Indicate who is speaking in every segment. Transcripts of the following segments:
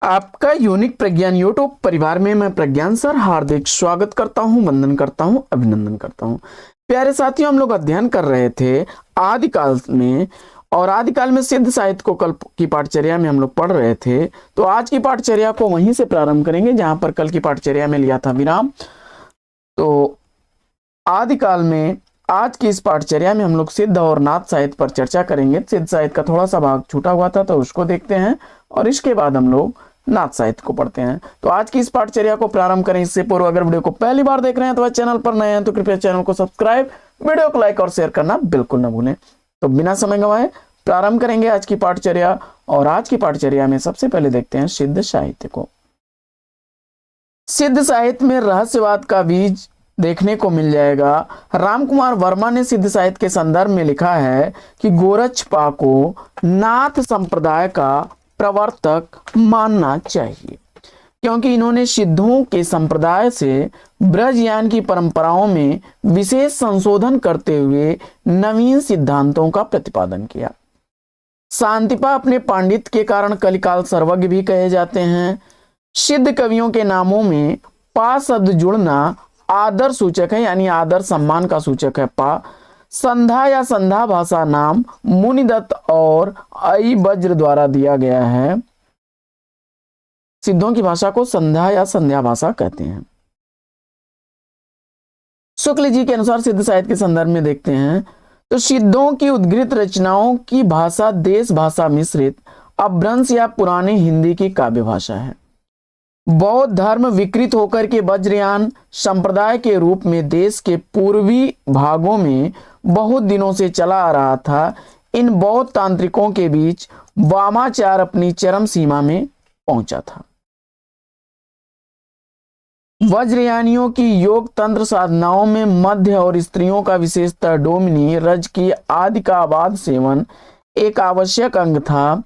Speaker 1: आपका यूनिक प्रज्ञान यूट्यूब परिवार में मैं प्रज्ञान सर हार्दिक स्वागत करता हूं, वंदन करता हूं, अभिनंदन करता हूं। प्यारे साथियों, हम लोग अध्ययन कर रहे थे आदिकाल में, और आदिकाल में सिद्ध साहित्य को कल की पाठचर्या में हम लोग पढ़ रहे थे। तो आज की पाठचर्या को वहीं से प्रारंभ करेंगे जहां पर कल की पाठचर्या में लिया था विराम। तो आदिकाल में आज की इस पाठचर्या में हम लोग सिद्ध और नाथ साहित्य पर चर्चा करेंगे। सिद्ध साहित्य का थोड़ा सा भाग छूटा हुआ था तो उसको देखते हैं, और इसके बाद हम लोग नाथ साहित्य को पढ़ते हैं। तो आज की इस पाठचर्या को प्रारंभ करें इससे पूर्व अगर वीडियो को पहली बार देख रहे हैं तो चैनल पर नए हैं तो कृपया चैनल को सब्सक्राइब, वीडियो को लाइक और शेयर करना बिल्कुल न भूलें। तो बिना समय गंवाए प्रारंभ करेंगे आज की पाठचर्या। और आज की पाठचर्या में सबसे पहले देखते हैं सिद्ध साहित्य को। सिद्ध साहित्य में रहस्यवाद का बीज देखने को मिल जाएगा। रामकुमार वर्मा ने सिद्ध साहित्य के संदर्भ में लिखा है कि गोरक्षपा को नाथ संप्रदाय का प्रवर्तक मानना चाहिए, क्योंकि इन्होंने सिद्धों के संप्रदाय से ब्रजयान की परंपराओं में विशेष संशोधन करते हुए नवीन सिद्धांतों का प्रतिपादन किया। शांतिपा अपने पांडित्य के कारण कलिकाल सर्वज्ञ भी कहे जाते हैं। सिद्ध कवियों के नामों में पा शब्द जुड़ना आदर सूचक है, यानी आदर सम्मान का सूचक है। पा संध्या या संध्या भाषा नाम मुनिदत्त और आई वज्र द्वारा दिया गया है। सिद्धों की भाषा को संध्या या संध्या भाषा कहते हैं। शुक्ल जी के अनुसार सिद्ध साहित्य के संदर्भ में देखते हैं तो सिद्धों की उद्गृत रचनाओं की भाषा देश भाषा मिश्रित अपभ्रंश या पुरानी हिंदी की काव्य भाषा है। बौद्ध धर्म विकृत होकर के वज्रयान संप्रदाय के रूप में देश के पूर्वी भागों में बहुत दिनों से चला आ रहा था। इन बौद्ध तांत्रिकों के बीच वामाचार अपनी चरम सीमा में पहुंचा था। वज्रयानियों की योग तंत्र साधनाओं में मध्य और स्त्रियों का विशेषतः डोमिनी रज की आदि का आबाद सेवन एक आवश्यक अंग था।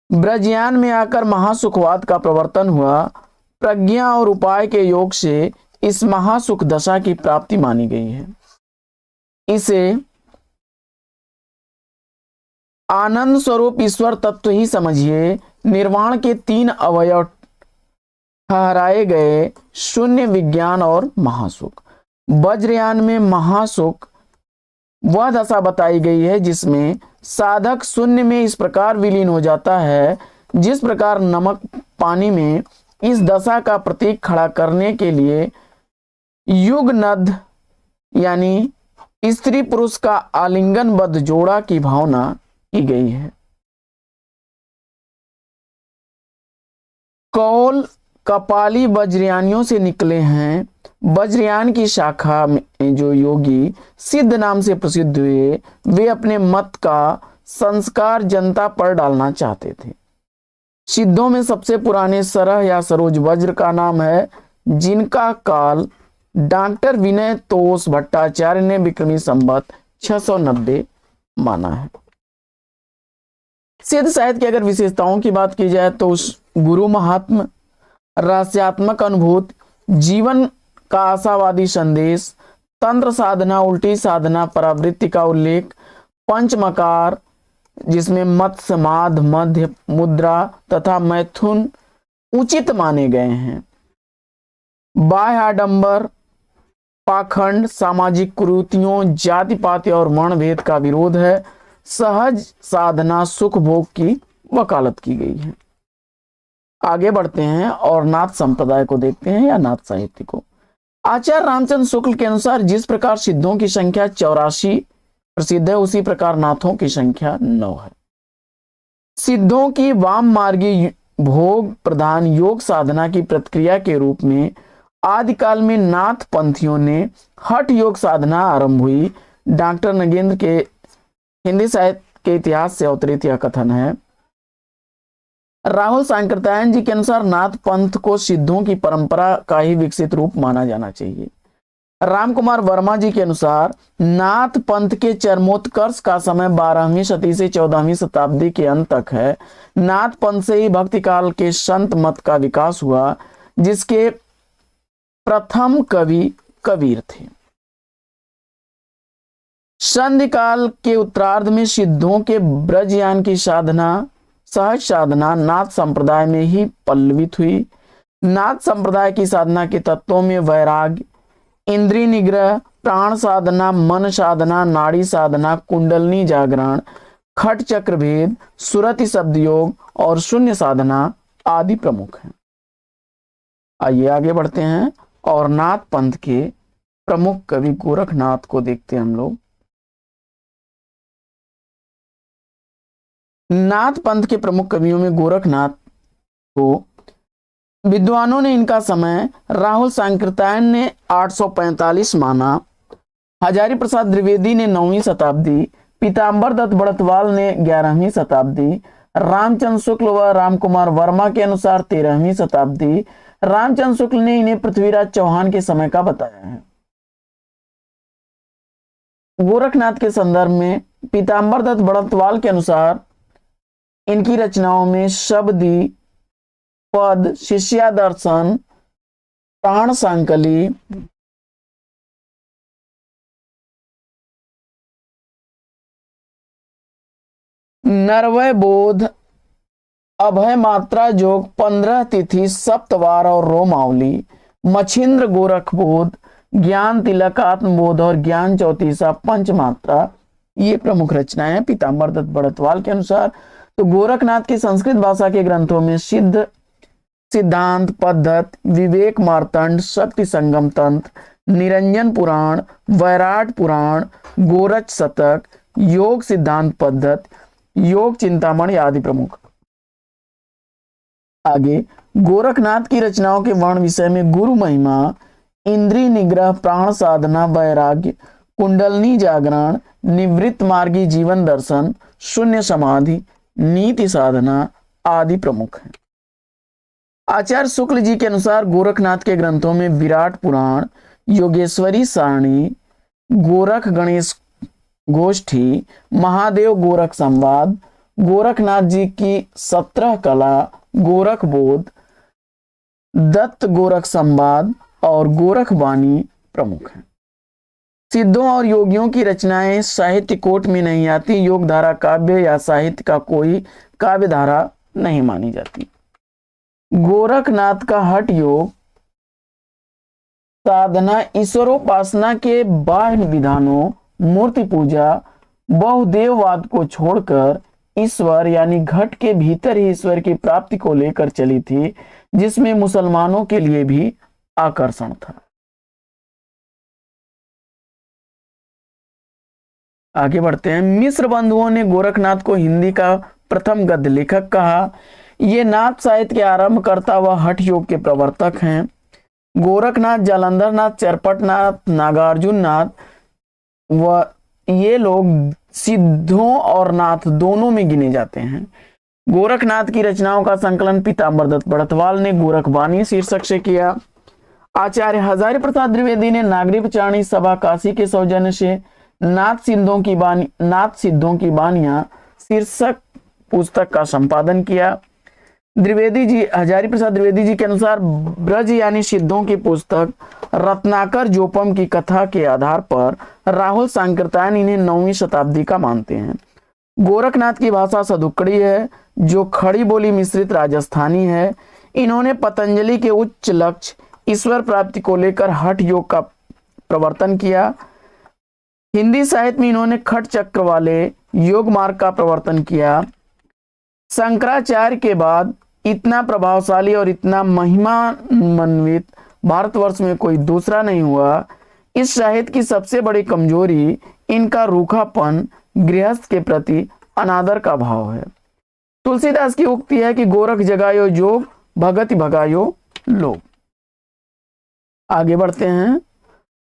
Speaker 1: ब्रजयान में आकर महासुखवाद का प्रवर्तन हुआ। प्रज्ञा और उपाय के योग से इस महासुख दशा की प्राप्ति मानी गई है। इसे आनंद स्वरूप ईश्वर तत्व ही समझिए। निर्वाण के तीन अवयव ठहराए गए, शून्य, विज्ञान और महासुख। वज्रयान में महासुख वह दशा बताई गई है जिसमें साधक शून्य में इस प्रकार विलीन हो जाता है जिस प्रकार नमक पानी में। इस दशा का प्रतीक खड़ा करने के लिए युगनद यानी स्त्री पुरुष का आलिंगनबद्ध जोड़ा की भावना की गई है। कौल कपाली वज्रयानियों से निकले हैं। वज्रयान की शाखा में जो योगी सिद्ध नाम से प्रसिद्ध हुए, वे अपने मत का संस्कार जनता पर डालना चाहते थे। सिद्धों में सबसे पुराने सरह या सरोज वज्र का नाम है, जिनका काल डॉक्टर विनय तोष भट्टाचार्य ने विक्रमी संवत 690 माना है। सिद्ध साहित्य की अगर विशेषताओं की बात की जाए तो गुरु महात्म, रहस्यात्मक अनुभूत, जीवन का आशावादी संदेश, तंत्र साधना, उल्टी साधना, परावृत्ति का उल्लेख, पंचमकार जिसमें मत्स्य, माध, मध्य, मुद्रा तथा मैथुन उचित माने गए हैं। बाह्य आडंबर, पाखंड, सामाजिक कुरीतियों, जाति पाति और वर्ण भेद का विरोध है। सहज साधना, सुख भोग की वकालत की गई है। आगे बढ़ते हैं और नाथ संप्रदाय को देखते हैं या नाथ साहित्य को। आचार्य रामचंद्र शुक्ल के अनुसार जिस प्रकार सिद्धों की संख्या 84 प्रसिद्ध है, उसी प्रकार नाथों की संख्या 9 है। सिद्धों की वाम मार्गी भोग प्रधान योग साधना की प्रतिक्रिया के रूप में आदिकाल में नाथ पंथियों ने हठ योग साधना आरंभ हुई। डॉक्टर नगेंद्र के हिंदी साहित्य के इतिहास से अवतरित यह कथन है। राहुल सांकृत्यायन जी के अनुसार नाथ पंथ को सिद्धों की परंपरा का ही विकसित रूप माना जाना चाहिए। रामकुमार वर्मा जी के अनुसार नाथ पंथ के चरमोत्कर्ष का समय 12वीं सदी से 14वीं शताब्दी के अंत तक है। नाथ पंथ से ही भक्ति काल के संत मत का विकास हुआ, जिसके प्रथम कवि कबीर थे। संधि काल के उत्तरार्ध में सिद्धों के ब्रजयान की साधना सहज साधना नाथ संप्रदाय में ही पल्लवित हुई। नाथ संप्रदाय की साधना के तत्वों में वैराग्य, इंद्रिय निग्रह, प्राण साधना, मन साधना, नाड़ी साधना, कुंडलनी जागरण, खट चक्र भेद, सुरति शब्द योग और शून्य साधना आदि प्रमुख हैं। आइए आगे बढ़ते हैं और नाथ पंथ के प्रमुख कवि गोरखनाथ को देखते हैं हम लोग। नाथ पंथ के प्रमुख कवियों में गोरखनाथ को विद्वानों ने इनका समय राहुल सांकृत्यायन ने 845 माना, हजारी प्रसाद द्विवेदी ने 9वीं शताब्दी, पीताम्बर दत्त बड़तवाल ने 11वीं शताब्दी, रामचंद्र शुक्ल व रामकुमार वर्मा के अनुसार 13वीं शताब्दी, रामचंद्र शुक्ल ने इन्हें पृथ्वीराज चौहान के समय का बताया है। गोरखनाथ के संदर्भ में पीताम्बर दत्त बड़तवाल के अनुसार इनकी रचनाओं में शबदी, पद, शिष्या दर्शन, प्राण सांकली, नरवय बोध, अभय मात्रा जोग, 15 तिथि, सप्तवार और रोमावली, मछिंद्र गोरख बोध, ज्ञान तिलक, आत्मबोध और ज्ञान चौतीसा, पंचमात्रा, ये प्रमुख रचनाएं हैं पीताम्बर दत्त बड़तवाल के अनुसार। तो गोरखनाथ की संस्कृत भाषा के ग्रंथों में सिद्ध, सिद्धांत, पद्धत, विवेक मार्तंड, शक्ति संगम तंत्र, निरंजन पुराण, वैराट पुराण, गोरच शतक, योग सिद्धांत पद्धत, योग चिंतामणि आदि प्रमुख। आगे गोरखनाथ की रचनाओं के वर्ण विषय में गुरु महिमा, इंद्रिय निग्रह, प्राण साधना, वैराग्य, कुंडलनी जागरण, निवृत्त मार्गी जीवन दर्शन, शून्य समाधि, नीति साधना आदि प्रमुख हैं। आचार्य शुक्ल जी के अनुसार गोरखनाथ के ग्रंथों में विराट पुराण, योगेश्वरी सारणी, गोरख गणेश गोष्ठी, महादेव गोरख संवाद, गोरखनाथ जी की 17 कला, गोरख बोध, दत्त गोरख संवाद और गोरख वाणी प्रमुख हैं। सिद्धों और योगियों की रचनाएं साहित्य कोट में नहीं आती, योग धारा काव्य या साहित्य का कोई काव्य धारा नहीं मानी जाती। गोरखनाथ का हठ योग साधना ईश्वरोपासना के बाह्य विधानों, मूर्ति पूजा, बहुदेववाद को छोड़कर ईश्वर यानी घट के भीतर ही ईश्वर की प्राप्ति को लेकर चली थी, जिसमें मुसलमानों के लिए भी आकर्षण था। आगे बढ़ते हैं। मिश्र बंधुओं ने गोरखनाथ को हिंदी का प्रथम गद्य लेखक कहा। ये नाथ साहित्य के आरंभकर्ता व हठ योग के प्रवर्तक हैं। गोरखनाथ, जालंधर नाथ, चरपटनाथ, नागार्जुन नाथ व ये लोग सिद्धों और नाथ दोनों में गिने जाते हैं। गोरखनाथ की रचनाओं का संकलन पीताम्बर दत्त बड़तवाल ने गोरखवाणी शीर्षक से किया। आचार्य हजारी प्रसाद द्विवेदी ने नागरी पचारणी सभा काशी के सौजन्य से नाथ सिद्धों की बानियां शीर्षक पुस्तक का संपादन किया। द्विवेदी जी, हजारी प्रसाद द्विवेदी जी के अनुसार ब्रज यानी सिद्धों की पुस्तक रत्नाकर जोपम की कथा के आधार पर राहुल सांकृत्यायन इन्हें 9वीं शताब्दी का मानते हैं। गोरखनाथ की भाषा सदुक्कड़ी है, जो खड़ी बोली मिश्रित राजस्थानी है। इन्होंने पतंजलि के उच्च लक्ष्य ईश्वर प्राप्ति को लेकर हठ योग का प्रवर्तन किया। हिंदी साहित्य में इन्होंने खट चक्र वाले योग मार्ग का प्रवर्तन किया। शंकराचार्य के बाद इतना प्रभावशाली और इतना महिमान्वित भारतवर्ष में कोई दूसरा नहीं हुआ। इस साहित्य की सबसे बड़ी कमजोरी इनका रूखापन, गृहस्थ के प्रति अनादर का भाव है। तुलसीदास की उक्ति है कि गोरख जगायो जोग, भगति भगायो लोग। आगे बढ़ते हैं।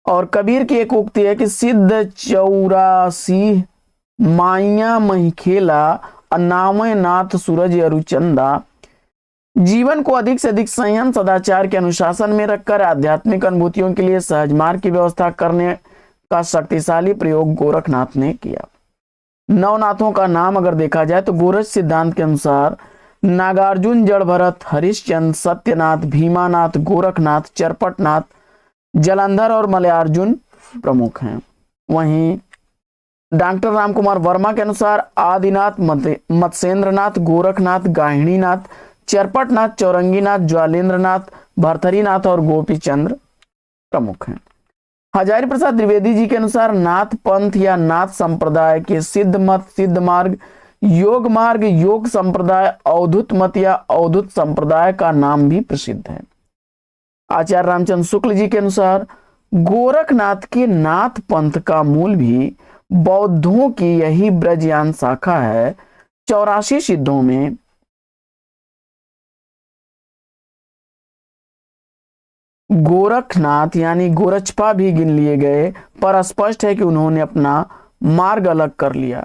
Speaker 1: और कबीर की एक उक्ति है कि सिद्ध 84 माइया मही खेला, नामय नाथ सूरज अरुचंदा। जीवन को अधिक से अधिक संयम, सदाचार के अनुशासन में रखकर आध्यात्मिक अनुभूतियों के लिए सहज मार्ग की व्यवस्था करने का शक्तिशाली प्रयोग गोरखनाथ ने किया। नवनाथों का नाम अगर देखा जाए तो गोरख सिद्धांत के अनुसार नागार्जुन, जड़ भरत, हरिश्चंद्र, सत्यनाथ, भीमानाथ, गोरखनाथ, चरपटनाथ, जलंधर और मलयार्जुन प्रमुख हैं। वहीं डॉक्टर रामकुमार वर्मा के अनुसार आदिनाथ, मत्स्येंद्रनाथ, गोरखनाथ, गाहिणीनाथ, चरपटनाथ, चौरंगीनाथ, ज्वालेंद्रनाथ, भरथरीनाथ और गोपीचंद्र प्रमुख हैं। हजारी प्रसाद द्विवेदी जी के अनुसार नाथ पंथ या नाथ संप्रदाय के सिद्ध मत, सिद्ध मार्ग, योग मार्ग, योग संप्रदाय, अवधूत मत या अवधूत संप्रदाय का नाम भी प्रसिद्ध है। आचार्य रामचंद्र शुक्ल जी के अनुसार गोरखनाथ के नाथ पंथ का मूल भी बौद्धों की यही ब्रजयान शाखा है। 84 सिद्धों में गोरखनाथ यानी गोरचपा भी गिन लिए गए, पर स्पष्ट है कि उन्होंने अपना मार्ग अलग कर लिया।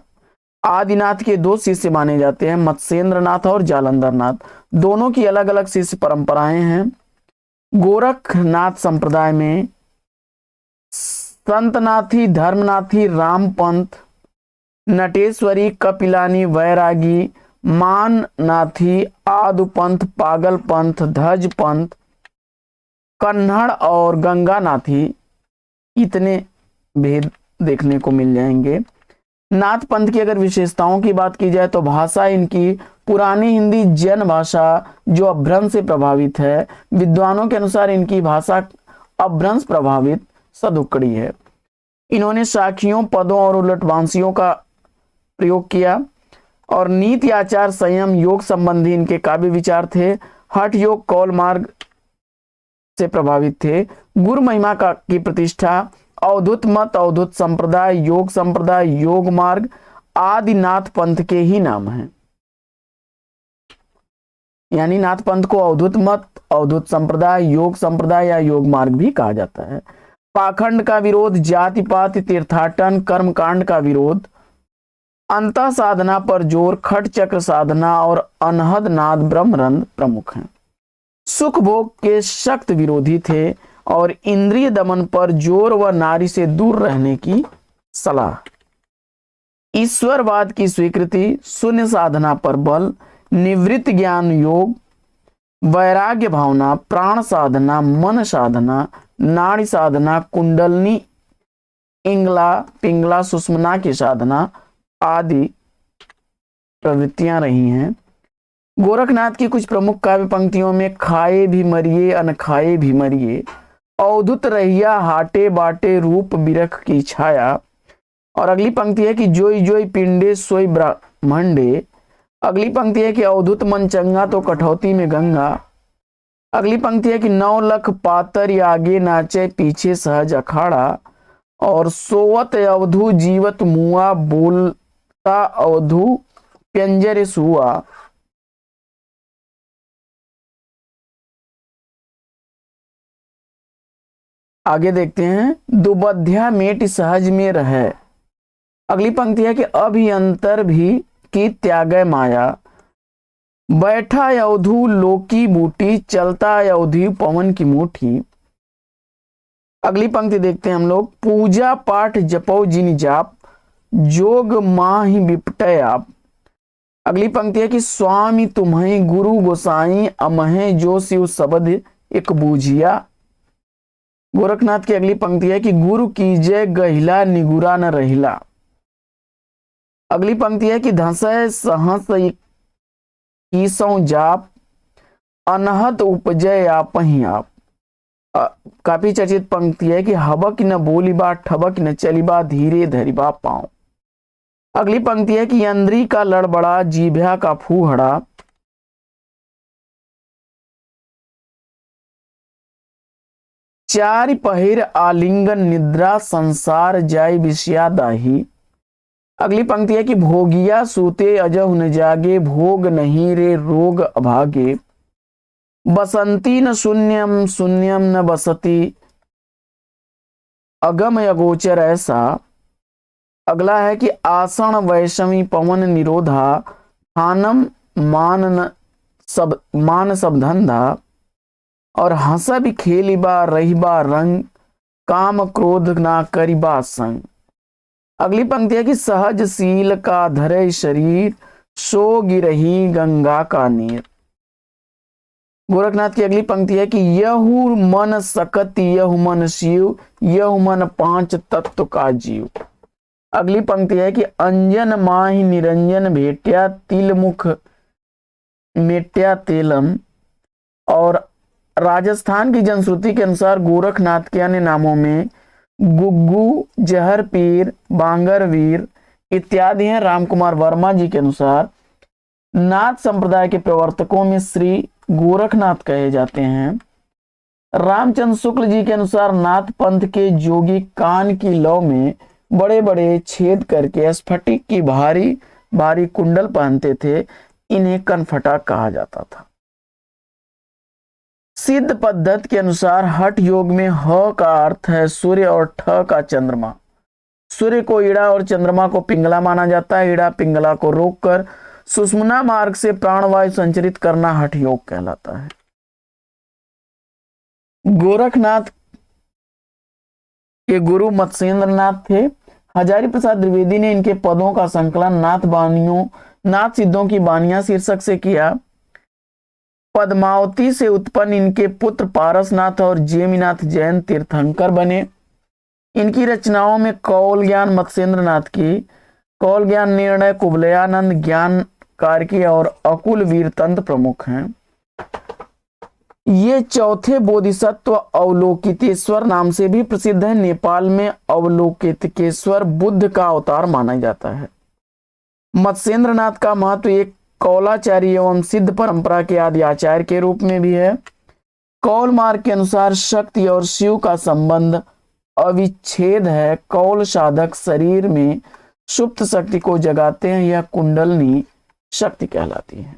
Speaker 1: आदिनाथ के 2 शिष्य माने जाते हैं, मत्स्येंद्रनाथ और जालंधरनाथ। दोनों की अलग अलग शिष्य परंपराएं हैं। गोरखनाथ संप्रदाय में संतनाथी, धर्मनाथी, रामपंथ, नटेश्वरी, कपिलानी, वैरागी, माननाथी, आदुपंथ, पागलपंथ, धज पंथ, कन्नड़ और गंगानाथी, इतने भेद देखने को मिल जाएंगे। नाथ पंथ की अगर विशेषताओं की बात की जाए तो भाषा इनकी पुरानी हिंदी जन भाषा जो अपभ्रंश से प्रभावित है। विद्वानों के अनुसार इनकी भाषा अपभ्रंश प्रभावित सदुक्कड़ी है। इन्होंने साखियों, पदों और उलटवांशियों का प्रयोग किया और नीति, आचार, संयम, योग संबंधी इनके काव्य विचार थे। हठ योग, कौल मार्ग से प्रभावित थे। गुरु महिमा की प्रतिष्ठा, अवधूत मत, अवधूत संप्रदाय, योग संप्रदाय, योग मार्ग आदि नाथ पंथ के ही नाम हैं। यानी नाथ पंथ को अवधूत मत, अवधूत संप्रदाय, योग संप्रदाय या योग मार्ग भी कहा जाता है। पाखंड का विरोध, जाति पात, तीर्थाटन, कर्मकांड का विरोध, अंतः साधना पर जोर, खट चक्र साधना और अनहद नाद ब्रह्मरंध्र प्रमुख हैं। सुख भोग के सख्त विरोधी थे और इंद्रिय दमन पर जोर व नारी से दूर रहने की सलाह। ईश्वरवाद की स्वीकृति, शून्य साधना पर बल, निवृत्त ज्ञान योग, वैराग्य भावना, प्राण साधना, मन साधना, नाड़ी साधना, कुंडलनी, इंगला पिंगला सुषुम्ना की साधना आदि प्रवृत्तियां रही हैं। गोरखनाथ की कुछ प्रमुख काव्य पंक्तियों में खाए भी मरिए, अनखाए भी मरिए, अवधुत रहिया, हाटे बाटे, रूप बिरख की छाया। और अगली पंक्ति है कि जोई जोई पिंडे सोई ब्रह्मंडे। अगली पंक्ति है कि अवधुत मन चंगा तो कठौती में गंगा। अगली पंक्ति है कि 9 लख पातर आगे नाचे पीछे सहज अखाड़ा। और सोवत अवधु जीवत मुआ, बोलता अवधु प्यंजर सुआ। आगे देखते हैं, दुबध्या मेट सहज में रहे। अगली पंक्ति है कि अभियंतर भी की त्यागय माया, बैठा अवधु लोकी बूटी, चलता अवधि पवन की मुठी। अगली पंक्ति देखते हैं हम लोग, पूजा पाठ जपो जिन जाप, जोग माहि बिपटे आप। अगली पंक्ति है कि स्वामी तुम्हें गुरु गोसाई, अमहे जो शिव शब्द एक बूझिया। गोरखनाथ की अगली पंक्ति है कि गुरु की जय गहिला, निगुरा न रहिला। अगली पंक्ति है कि धसय सहस ईसों जाप, अनहत उपजय आप ही आप। काफी चर्चित पंक्ति है कि हबक न बोलीबा, ठबक न चलीबा, धीरे धरिबा पाऊं। अगली पंक्ति है कि अंद्री का लड़बड़ा, जीभ्या का फूहड़ा। चारि पहिर आलिंगन निद्रा, संसार जाय विषया दाही। अगली पंक्ति है कि भोगिया सूते अजहु न जागे, भोग नहीं रे रोग अभागे। बसंती न शून्यम, शून्यम न बसती, अगम अगोचर ऐसा। अगला है कि आसन वैषमी पवन निरोधा, खानम मान सब धंधा। और हंसब खेलिबा रहिबा रंग, काम क्रोध ना करिबा संग। अगली पंक्ति है कि सहज सील का धरे शरीर, सो गिरही गंगा का नीर। गोरखनाथ की अगली पंक्ति है कि यहु मन सकत, यहु मन शिव, यहु मन 5 तत्व का जीव। अगली पंक्ति है कि अंजन माहि निरंजन भेट्या तिल मुख मेट्या तेलम। और राजस्थान की जनश्रुति के अनुसार गोरखनाथ के अन्य नामों में गुग्गू, जहर पीर, बांगर वीर इत्यादि हैं। रामकुमार वर्मा जी के अनुसार नाथ संप्रदाय के प्रवर्तकों में श्री गोरखनाथ कहे जाते हैं। रामचंद्र शुक्ल जी के अनुसार नाथ पंथ के जोगी कान की लौ में बड़े बड़े छेद करके स्फटिक की भारी भारी कुंडल पहनते थे, इन्हें कनफटा कहा जाता था। सिद्ध पद्धति के अनुसार हठ योग में ह का अर्थ है सूर्य और ठ का चंद्रमा। सूर्य को ईड़ा और चंद्रमा को पिंगला माना जाता है। ईड़ा पिंगला को रोककर सुषुम्ना मार्ग से प्राणवायु संचरित करना हठ योग कहलाता है। गोरखनाथ के गुरु मत्स्येंद्र नाथ थे। हजारी प्रसाद द्विवेदी ने इनके पदों का संकलन नाथ सिद्धों की बानियां शीर्षक से किया। पद्मावती से उत्पन्न इनके पुत्र पारसनाथ और जेमीनाथ जैन तीर्थंकर बने। इनकी रचनाओं में कौल ज्ञान मत्स्येंद्र नाथ की, कौल ज्ञान निर्णय कुबलयानंद ज्ञान कार्की और अकुल वीरतंत्र प्रमुख हैं। ये चौथे बोधिसत्व अवलोकितेश्वर नाम से भी प्रसिद्ध है। नेपाल में अवलोकितेश्वर बुद्ध का अवतार माना जाता है। मत्स्येंद्र नाथ का महत्व एक कौलाचार्य एवं सिद्ध परंपरा के आदि आचार्य के रूप में भी है। कौल मार्ग के अनुसार शक्ति और शिव का संबंध अविच्छेद है। कौल साधक शरीर में सुप्त शक्ति को जगाते हैं, यह कुंडलनी शक्ति कहलाती है।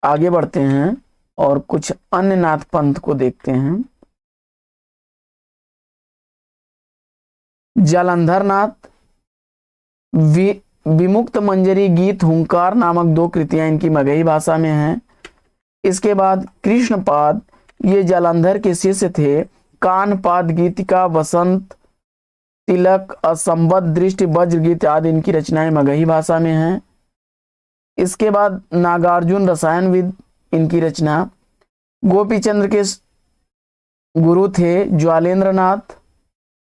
Speaker 1: आगे बढ़ते हैं और कुछ अन्य नाथ पंथ को देखते हैं। जालंधर नाथ, विमुक्त मंजरी गीत हुंकार नामक दो कृतियां इनकी मगही भाषा में हैं। इसके बाद कृष्णपाद, ये जालंधर के शिष्य थे। कानपाद गीतिका, वसंत तिलक, असंबद्ध दृष्टि, वज्र गीत आदि इनकी रचनाएं मगही भाषा में हैं। इसके बाद नागार्जुन रसायनविद, इनकी रचना। गोपीचंद्र के गुरु थे ज्वालेंद्र नाथ।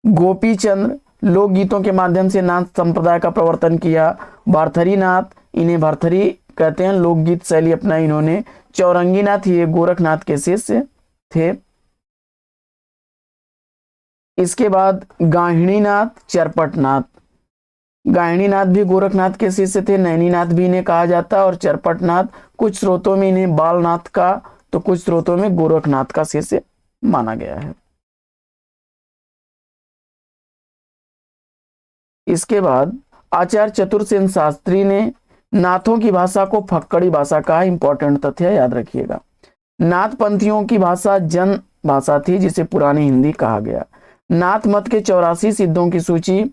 Speaker 1: गोपीचंद्र लोकगीतों के माध्यम से नाथ संप्रदाय का प्रवर्तन किया। भरथरी नाथ, इन्हें भरथरी कहते हैं, लोकगीत शैली अपनाई इन्होंने। चौरंगी नाथ, ये गोरखनाथ के शिष्य थे। इसके बाद गाहिणीनाथ, चरपटनाथ, गाहिणीनाथ भी गोरखनाथ के शिष्य थे। नैनीनाथ भी इन्हें कहा जाता है। और चरपटनाथ, कुछ स्रोतों में इन्हें बालनाथ का तो कुछ स्रोतों में गोरखनाथ का शिष्य माना गया है। इसके बाद आचार्य चतुरसेन शास्त्री ने नाथों की भाषा को फक्कड़ी भाषा कहा। इंपॉर्टेंट तथ्य याद रखिएगा। नाथ पंथियों की भाषा जन भाषा थी, जिसे पुरानी हिंदी कहा गया। नाथ मत के 84 सिद्धों की सूची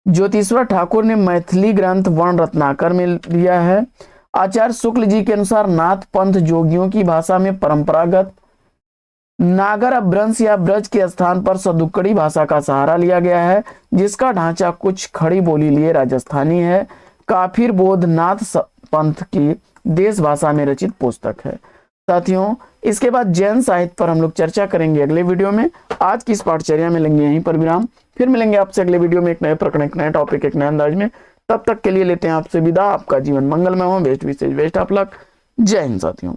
Speaker 1: ज्योतिश्वर ठाकुर ने मैथिली ग्रंथ वर्ण रत्नाकर में लिया है। आचार्य शुक्ल जी के अनुसार नाथ पंथ जोगियों की भाषा में परंपरागत नागर अपभ्रंश या ब्रज के स्थान पर सदुक्कड़ी भाषा का सहारा लिया गया है, जिसका ढांचा कुछ खड़ी बोली लिए राजस्थानी है। काफिर बोध नाथ पंथ की देश भाषा में रचित पुस्तक है। साथियों, इसके बाद जैन साहित्य पर हम लोग चर्चा करेंगे अगले वीडियो में। आज की इस पाठचर्या में लेंगे यहीं पर विराम। फिर मिलेंगे आपसे अगले वीडियो में एक नए प्रकरण, एक नए टॉपिक, एक नए अंदाज में। तब तक के लिए लेते हैं आपसे विदा। आपका जीवन मंगलमय हो। बेस्ट विशेष बेस्ट ऑफ लक। जय हिंद साथियों।